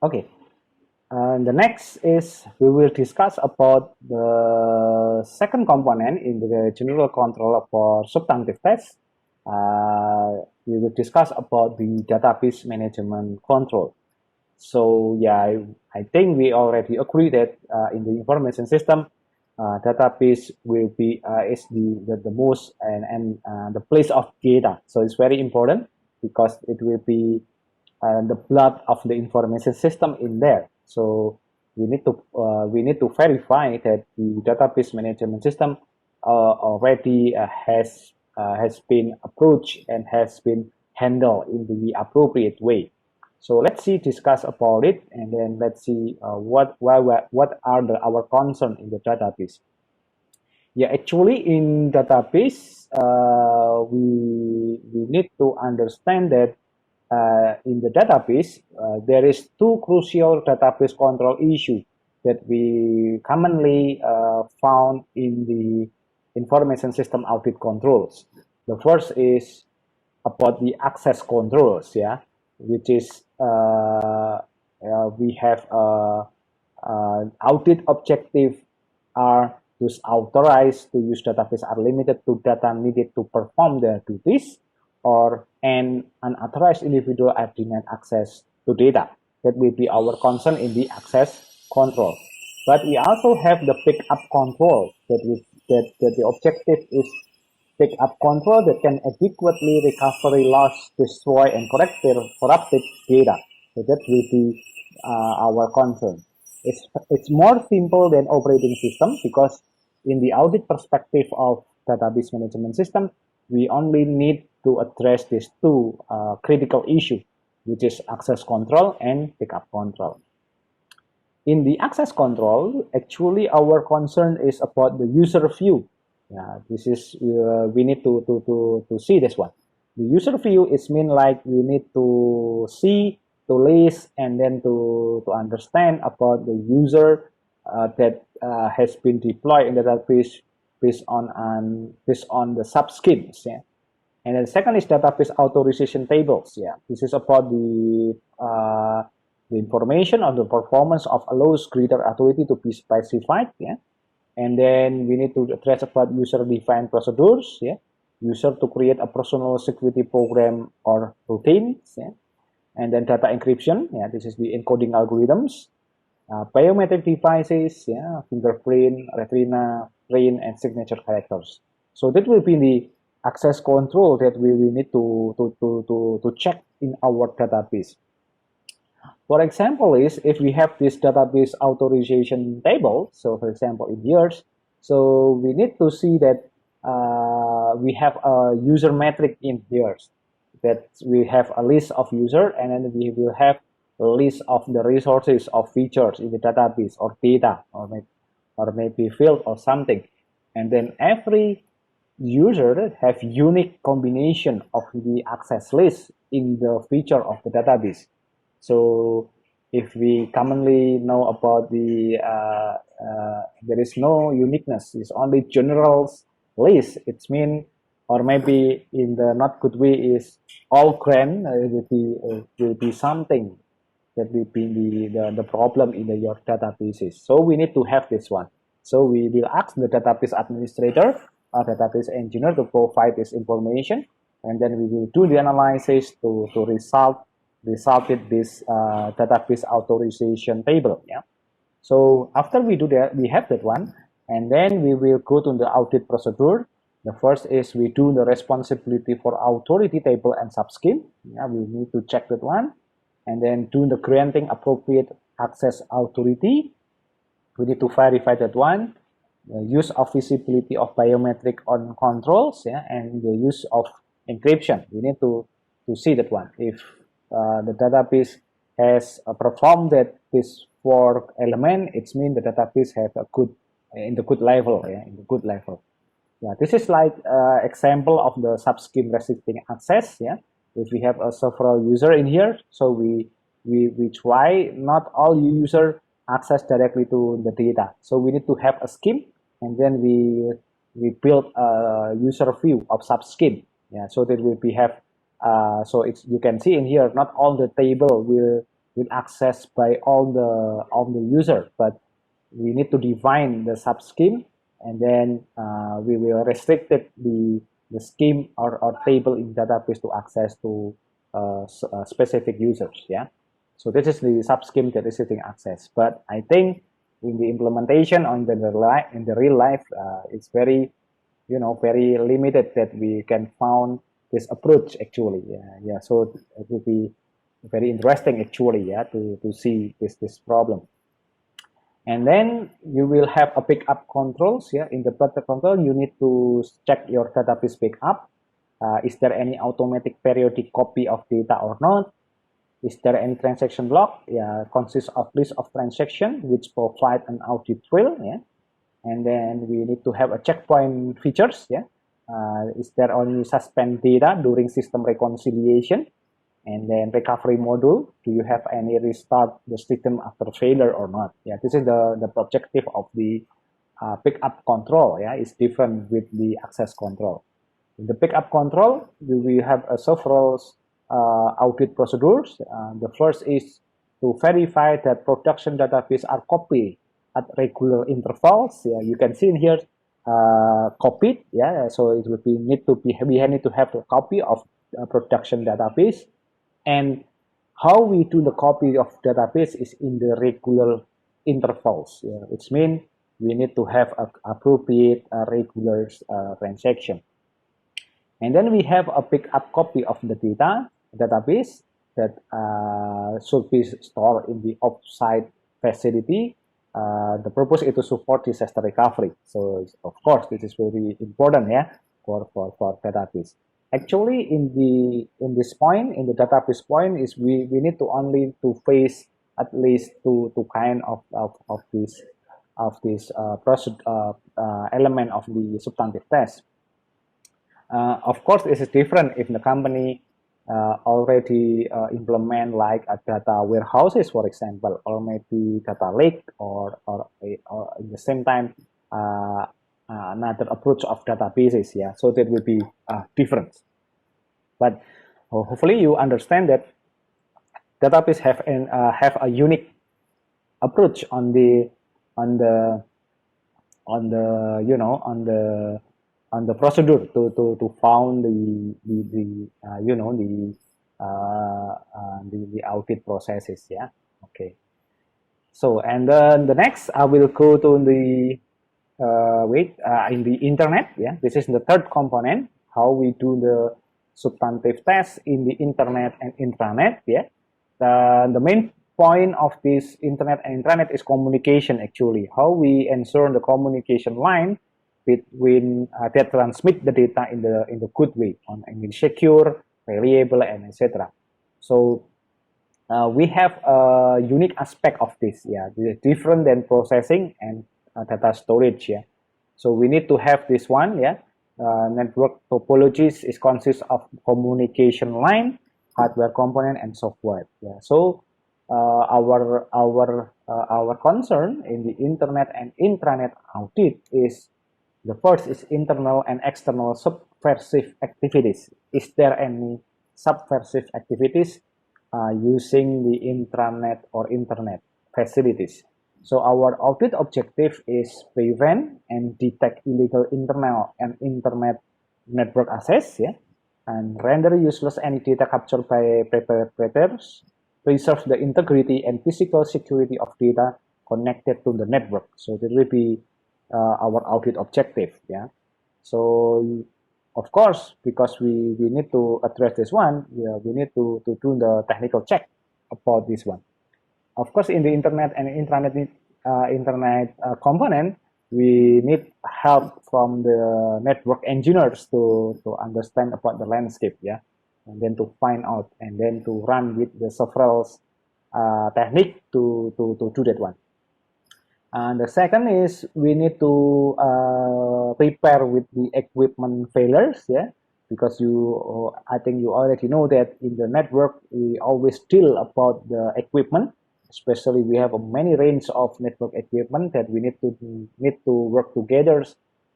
Okay, and the next is we will discuss about the second component in the general control for substantive tests. We will discuss about the database management control. So yeah, I think we already agree that in the information system, database will be is the most and the place of data. So it's very important because it will be the blood of the information system in there. So we need to verify that the database management system already has been approached and has been handled in the appropriate way. So let's discuss about it, and then let's see what are our concern in the database. Yeah, actually in database, we need to understand that in the database, there is two crucial database control issues that we commonly found in the information system audit controls. The first is about the access controls, yeah, which is we have audit objective are those authorized to use database are limited to data needed to perform their duties, or an unauthorized individual are denied access to data. That will be our concern in the access control. But we also have the pickup control that the objective is pick-up control that can adequately recover lost, destroy, and corrupted data. So that will be our concern. It's more simple than operating system because in the audit perspective of database management system, we only need to address these two critical issues, which is access control and pickup control. In the access control, actually our concern is about the user view. Yeah, this is we need to see this one. The user view is mean like we need to see, to list, and then to understand about the user that has been deployed in the database based on the sub schemes. Yeah. And then second is database authorization tables. Yeah, this is about the information on the performance of allows greater authority to be specified. Yeah. And then we need to address about user-defined procedures, yeah, user to create a personal security program or routines, yeah, and then data encryption, yeah, this is the encoding algorithms, biometric devices, yeah, fingerprint, retina, print, and signature characters. So that will be the access control that we need to check in our database. For example, is if we have this database authorization table, so for example in years, so we need to see that we have a user metric in years, that we have a list of user, and then we will have a list of the resources of features in the database or data or maybe field or something, and then every user have unique combination of the access list in the feature of the database. So if we commonly know about the there is no uniqueness, it's only general list. It's mean, or maybe in the not good way is all grand will be something that will be the problem in your databases. So we need to have this one. So we will ask the database administrator or database engineer to provide this information, and then we will do the analysis to resolve this database authorization table. Yeah. So after we do that, we have that one, and then we will go to the audit procedure. The first is we do the responsibility for authority table and subscheme. Yeah, we need to check that one, and then do the granting appropriate access authority. We need to verify that one. The use of visibility of biometric on controls, yeah, and the use of encryption. We need to see that one. If the database has performed that this four element, it means the database have a good in the good level, yeah, in the good level. Yeah, this is like example of the subscheme restricting access. Yeah, if we have a several user in here, so we try not all user access directly to the data. So we need to have a scheme, and then we build a user view of subscheme. Yeah, so that we have so it's you can see in here not all the table will will access by all the user, but we need to define the subscheme, and then we will restrict the scheme or table in database to access to specific users. Yeah, so this is the subscheme that is restricting access. But I think in the implementation in the real life, it's very very limited that we can found this approach actually. Yeah. So it will be very interesting actually, yeah, to see this problem. And then you will have a backup controls. Yeah, in the backup control, you need to check your database backup. Is there any automatic periodic copy of data or not? Is there any transaction log? Yeah, consists of list of transaction which provide an audit trail. Yeah, and then we need to have a checkpoint features. Yeah, is there only suspend data during system reconciliation? And then recovery module, do you have any restart the system after failure or not? Yeah, this is the objective of the backup control. Yeah, it's different with the access control. In the backup control, we have several audit procedures. The first is to verify that production database are copied at regular intervals. Yeah, you can see in here copied. Yeah, so it would be we need to have a copy of production database. And how we do the copy of database is in the regular intervals. Yeah, which means we need to have appropriate regular transaction. And then we have a backup copy of the database that should be stored in the offsite facility. The purpose is to support disaster recovery. So of course this is very important, yeah, for database. Actually, in this point, in the database point, is we need to only to face at least two kind of this element of the substantive test. Of course, this is different if the company already implement like a data warehouses, for example, or maybe data lake, or at the same time another approach of databases. Yeah, so that will be different. But hopefully you understand that database have a unique approach on the procedure to found the audit processes. Yeah. Okay. So, and then the next I will go to the in the internet. Yeah, this is the third component, how we do the substantive test in the internet and intranet. Yeah, the main point of this internet and intranet is communication. Actually, how we ensure the communication line between that transmit the data in the good way, secure, reliable, and etc. So we have a unique aspect of this. Yeah, different than processing and data storage. Yeah, so we need to have this one. Yeah, network topologies is consists of communication line, hardware component, and software. Yeah, so our concern in the internet and intranet audit is the first is internal and external subversive activities. Is there any subversive activities using the intranet or internet facilities? So our audit objective is prevent and detect illegal internal and internet network access, yeah, and render useless any data captured by perpetrators, preserve the integrity and physical security of data connected to the network. So that will be our audit objective. Yeah. So of course, because we need to address this one, yeah, we need to do the technical check about this one. Of course, in the internet and intranet component, we need help from the network engineers to understand about the landscape, yeah, and then to find out and then to run with the several technique to do that one. And the second is we need to prepare with the equipment failures, yeah, because I think you already know that in the network we always deal about the equipment, especially we have a many range of network equipment that we need to work together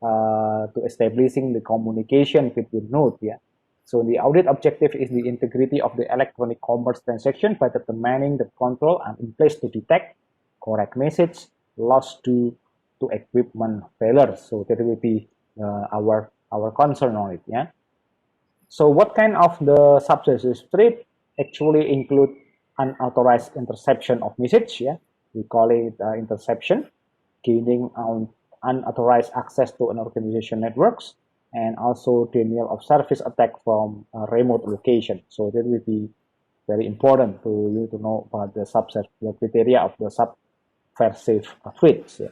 to establishing the communication between nodes, yeah. So the audit objective is the integrity of the electronic commerce transaction by determining the control and in place to detect, correct message, loss to equipment failure. So that will be our concern on it. Yeah. So what kind of the subversive threat actually include unauthorized interception of message? Yeah, we call it interception, gaining unauthorized access to an organization networks, and also denial of service attack from a remote location. So that will be very important to you to know about the criteria of the subversive threats. Yeah.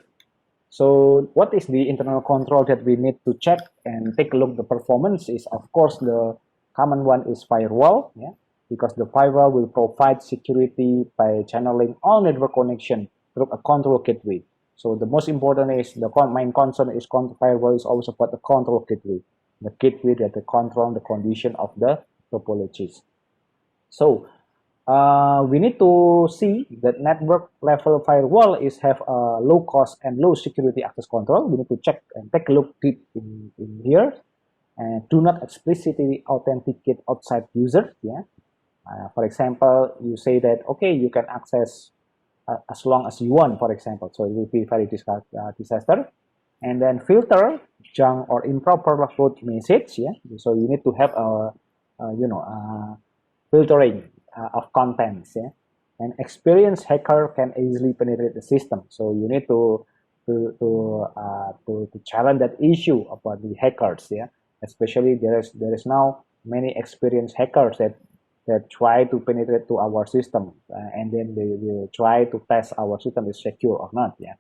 So what is the internal control that we need to check and take a look the performance is, of course, the common one is firewall, yeah, because the firewall will provide security by channeling all network connection through a control gateway. So the most important is the main concern is firewall is always about the control gateway, the gateway that control the condition of the topologies. So we need to see that network level firewall is have a low cost and low security access control. We need to check and take a look deep in here, and do not explicitly authenticate outside users. Yeah, for example, you say that okay, you can access as long as you want, for example. So it will be very disaster. And then filter junk or improper root message. Yeah, so you need to have a filtering of contents. Yeah, an experienced hacker can easily penetrate the system. So you need to challenge that issue about the hackers. Yeah, especially there is now many experienced hackers that try to penetrate to our system, and then they will try to test our system is secure or not. Yeah.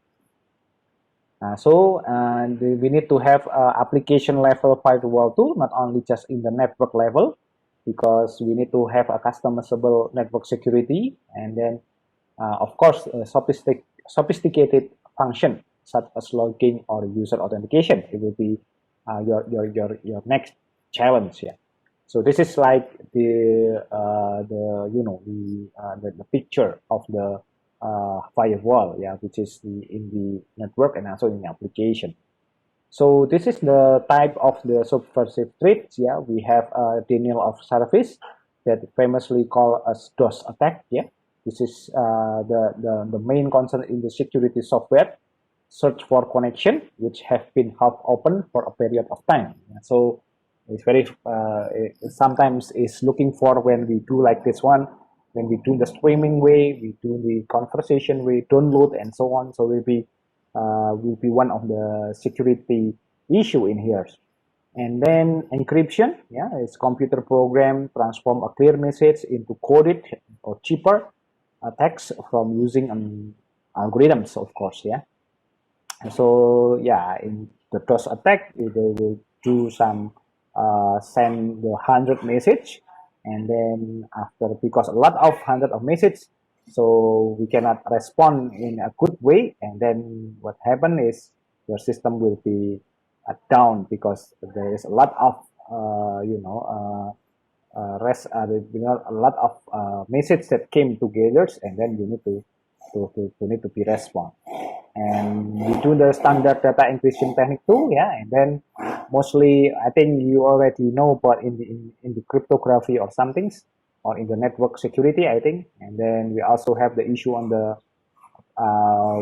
We need to have application level firewall too, not only just in the network level, because we need to have a customizable network security, and then of course sophisticated function such as logging or user authentication. It will be your next challenge. Yeah. So this is like the picture of the firewall, yeah, which is in the network and also in the application. So this is the type of the subversive threats. Yeah, we have denial of service that famously called as DOS attack. Yeah, this is the main concern in the security software. Search for connection which have been half open for a period of time. Yeah, so it's very sometimes is looking for when we do like this one, when we do the streaming way, we do the conversation way, download and so on. So will be one of the security issue in here. And then encryption, yeah, it's computer program transform a clear message into coded or cheaper text from using algorithms, of course, yeah. So yeah, in the DOS attack, they will do some send the 100 message, and then after, because a lot of 100 of message, so we cannot respond in a good way, and then what happen is your system will be down because there is a lot of a lot of message that came together, and then you need to be respond. And we do the standard data encryption technique too, yeah. And then mostly, I think you already know about in the cryptography or something, or in the network security, I think. And then we also have the issue on the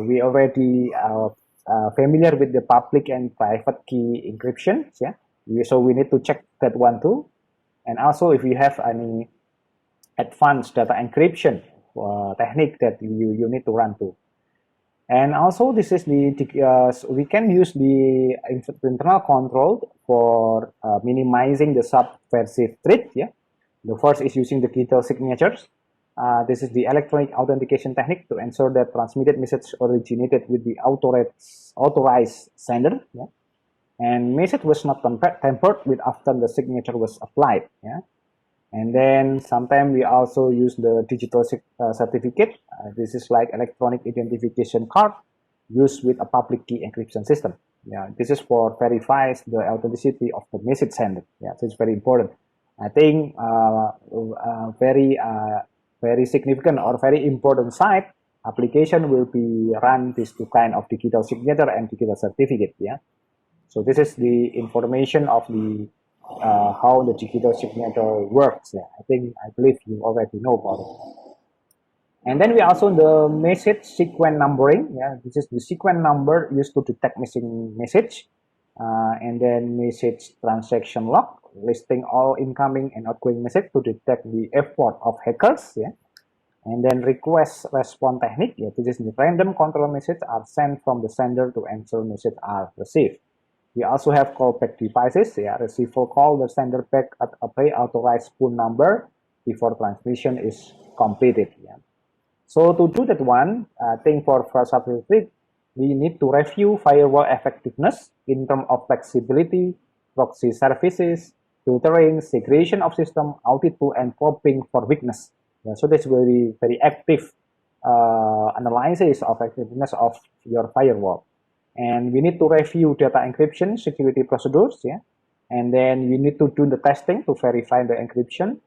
we already familiar with the public and private key encryption, yeah. So we need to check that one too. And also, if you have any advanced data encryption technique that you need to run too. And also, this is we can use the internal control for minimizing the subversive threat. Yeah, the first is using the digital signatures. This is the electronic authentication technique to ensure that transmitted message originated with the authorized sender. Yeah, and message was not tampered with after the signature was applied. Yeah. And then sometimes we also use the digital certificate. This is like electronic identification card used with a public key encryption system. Yeah, this is for verifies the authenticity of the message sender. Yeah, so it's very important. I think very significant or very important side application will be run these two kind of digital signature and digital certificate. Yeah, so this is the information of the how the digital signature works. Yeah, I believe you already know about it. And then we also the message sequence numbering. Yeah, this is the sequence number used to detect missing message. And then message transaction log, listing all incoming and outgoing message to detect the effort of hackers. Yeah. And then request response technique. Yeah, this is the random control message are sent from the sender to ensure message are received. We also have callback devices. Yeah, receiver call the sender back at a pre-authorized phone number before transmission is completed. Yeah. So to do that one, I think for subvversive, we need to review firewall effectiveness in terms of flexibility, proxy services, filtering, segregation of system, audit tool, and probing for weakness. Yeah, so that's very active analysis of effectiveness of your firewall. And we need to review data encryption security procedures, yeah. And then we need to do the testing to verify the encryption,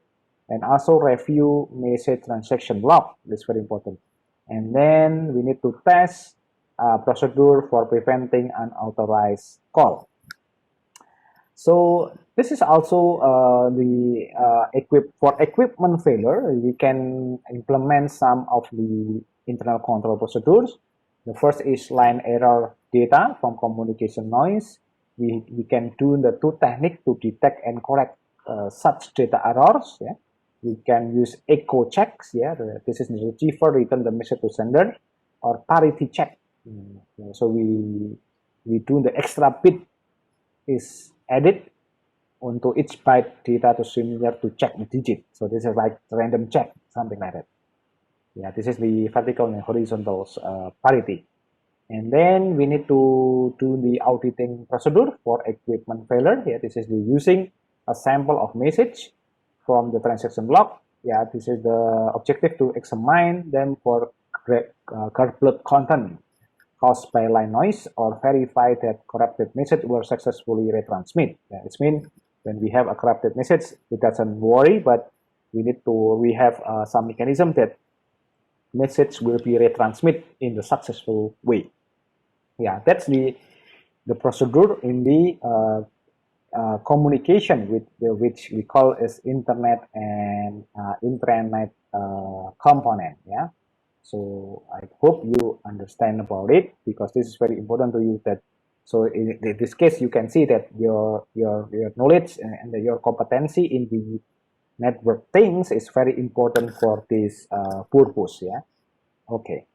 and also review message transaction log. That's very important. And then we need to test procedure for preventing unauthorized call. So this is also for equipment failure. We can implement some of the internal control procedures. The first is line error data from communication noise. We can do the two techniques to detect and correct such data errors. Yeah. We can use echo checks. Yeah, this is the receiver return the message to sender, or parity check. So we do the extra bit is added onto each byte data to similar to check the digit. So this is like random check, something like that. Yeah, this is the vertical and horizontal parity. And then we need to do the auditing procedure for equipment failure. Yeah, this is the using a sample of message from the transaction log. Yeah, this is the objective to examine them for garbled content caused by line noise, or verify that corrupted message were successfully retransmit. Yeah, it means when we have a corrupted message, it doesn't worry, but we have some mechanism that message will be retransmit in the successful way. Yeah, that's the procedure in the communication with which we call as internet and intranet component. Yeah. So I hope you understand about it, because this is very important to you. That so in this case, you can see that your knowledge and your competency in the network things is very important for this purpose. Yeah. Okay.